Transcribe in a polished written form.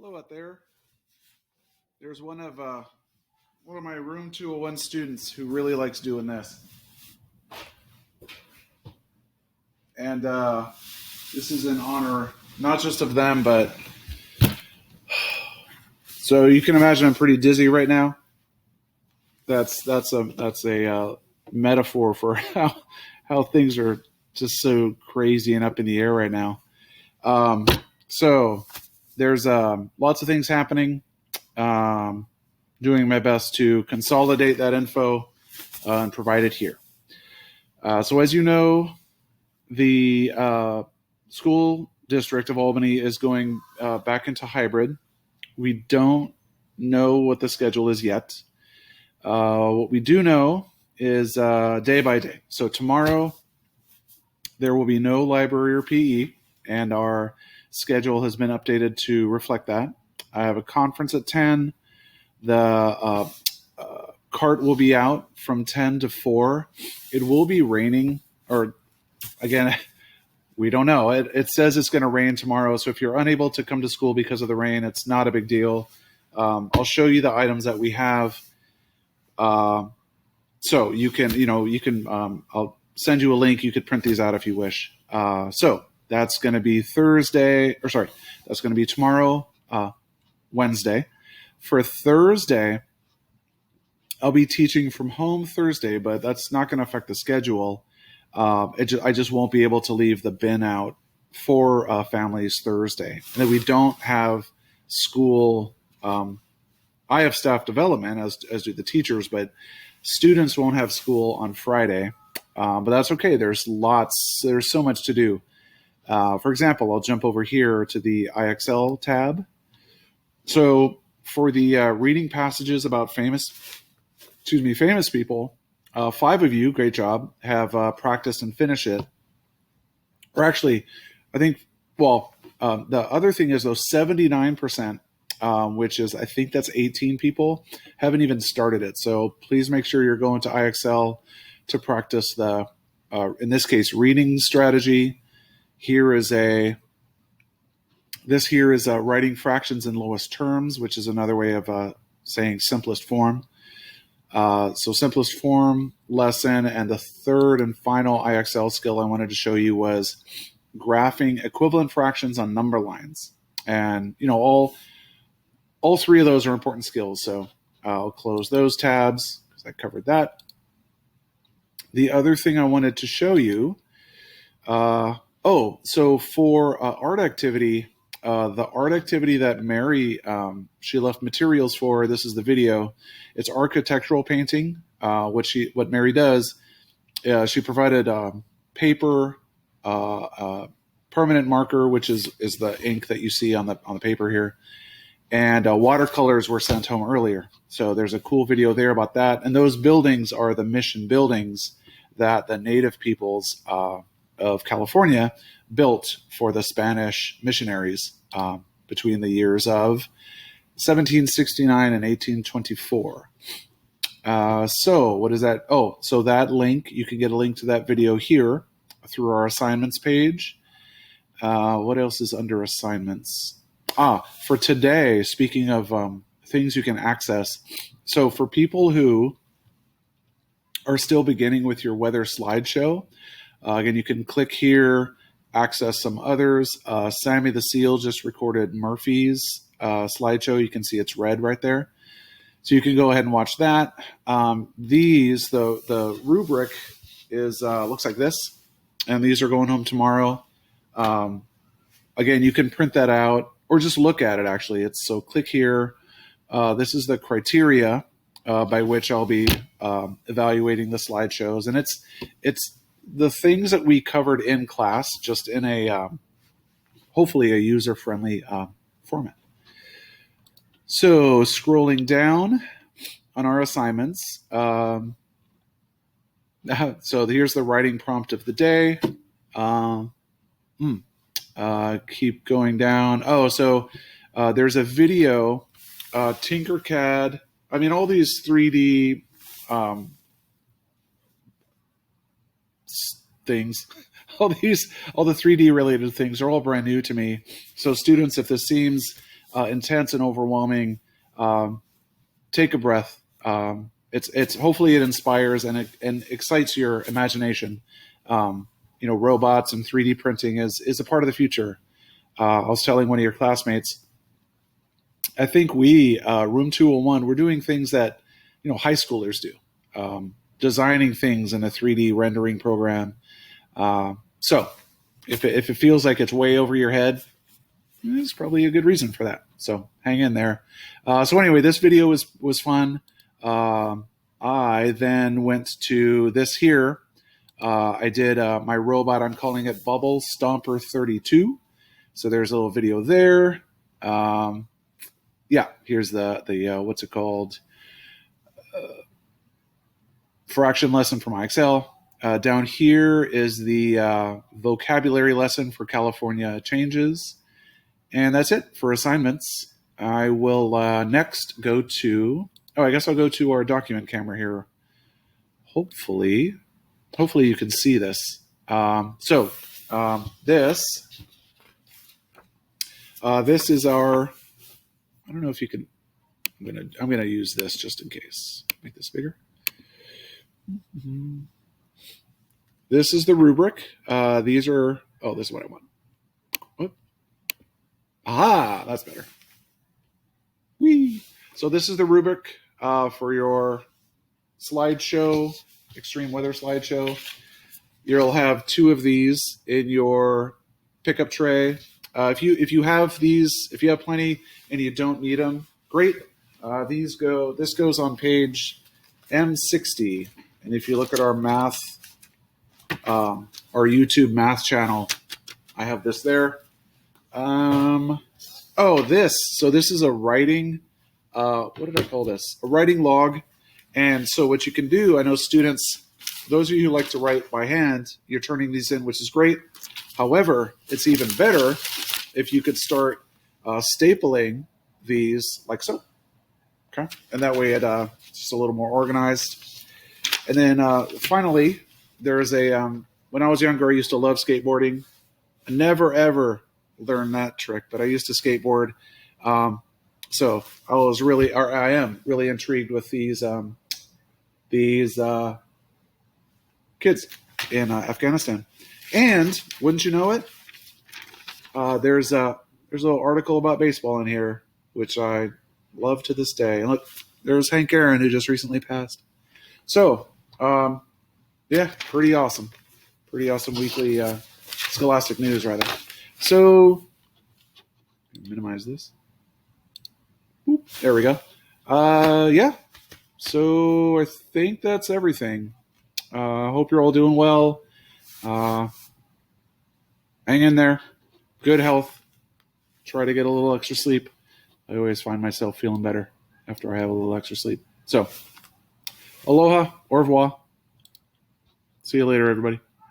Hello out there. There's one of my room 201 students who really likes doing this. And this is in honor not just of them, but so you can imagine I'm pretty dizzy right now. That's a metaphor for how things are just so crazy and up in the air right now. So there's lots of things happening. Doing my best to consolidate that info and provide it here. So as you know, the school district of Albany is going back into hybrid. We don't know what the schedule is yet. What we do know is day by day. So tomorrow there will be no library or PE, and our schedule has been updated to reflect that. I have a conference at 10. The cart will be out from 10 to 4. It will be raining, or again, we don't know. It says it's going to rain tomorrow, so if you're unable to come to school because of the rain, it's not a big deal. I'll show you the items that we have. So you can, I'll send you a link. You could print these out if you wish. So that's going to be that's going to be tomorrow, Wednesday. For Thursday, I'll be teaching from home Thursday, but that's not going to affect the schedule. I just won't be able to leave the bin out for families Thursday. And then we don't have school. I have staff development, as do the teachers, but students won't have school on Friday. But that's okay. There's so much to do. For example, I'll jump over here to the IXL tab. So for the reading passages about famous people, 5 of you, great job, have practiced and finished it. Or actually, I think, the other thing is, though, 79%, which is, I think that's 18 people, haven't even started it. So please make sure you're going to IXL to practice the, in this case, reading strategy. This here is writing fractions in lowest terms, which is another way of saying simplest form. So simplest form lesson, and the third and final IXL skill I wanted to show you was graphing equivalent fractions on number lines. And all 3 of those are important skills. So I'll close those tabs because I covered that. The other thing I wanted to show you, so for art activity, the art activity that Mary, she left materials for, this is the video, it's architectural painting. What Mary does, she provided paper, permanent marker, which is the ink that you see on the paper here, and watercolors were sent home earlier. So there's a cool video there about that. And those buildings are the mission buildings that the native peoples of California built for the Spanish missionaries between the years of 1769 and 1824. So what is that? Oh, so that link, you can get a link to that video here through our assignments page. What else is under assignments? For today, speaking of things you can access. So for people who are still beginning with your weather slideshow, again, you can click here, access some others. Sammy the Seal just recorded Murphy's slideshow. You can see it's red right there. So you can go ahead and watch that. The rubric is looks like this, and these are going home tomorrow. Again, you can print that out or just look at it, actually. So click here. This is the criteria by which I'll be evaluating the slideshows. And it's the things that we covered in class, just in a hopefully a user-friendly format. So scrolling down on our assignments. So here's the writing prompt of the day. Keep going down. There's a video, Tinkercad. I mean, all these 3D things, all the 3D related things are all brand new to me. So students, if this seems intense and overwhelming, take a breath. It's hopefully it inspires and it excites your imagination. Robots and 3D printing is a part of the future. I was telling one of your classmates, I think we, Room 201, we're doing things that, high schoolers do, designing things in a 3D rendering program. So if it feels like it's way over your head, there's probably a good reason for that. So hang in there. So anyway, this video was fun. I then went to this here. I did my robot. I'm calling it Bubble Stomper 32. So there's a little video there. Yeah, here's the what's it called? Fraction lesson from IXL. Down here is the vocabulary lesson for California changes. And that's it for assignments. I will next go to, I guess I'll go to our document camera here. Hopefully you can see this. This is our, I don't know if you can, I'm gonna use this just in case. Make this bigger. This is the rubric. These are, this is what I want. That's better. Whee! So this is the rubric for your slideshow, extreme weather slideshow. You'll have 2 of these in your pickup tray. If you have these, if you have plenty and you don't need them, great. This goes on page M60. And if you look at our math, our YouTube math channel, I have this there. So this is a writing, what did I call this? A writing log. And so what you can do, I know students, those of you who like to write by hand, you're turning these in, which is great. However, it's even better if you could start stapling these like so. Okay. And that way it's just a little more organized. And then finally, there's when I was younger, I used to love skateboarding. I never, ever learned that trick, but I used to skateboard. So I am really intrigued with these kids in Afghanistan. And wouldn't you know it, there's a little article about baseball in here, which I love to this day. And look, there's Hank Aaron, who just recently passed. So, yeah, pretty awesome weekly scholastic news, rather. So, minimize this. Oop, there we go. Yeah. So I think that's everything. Hope you're all doing well. Hang in there. Good health. Try to get a little extra sleep. I always find myself feeling better after I have a little extra sleep. So, aloha, au revoir. See you later, everybody.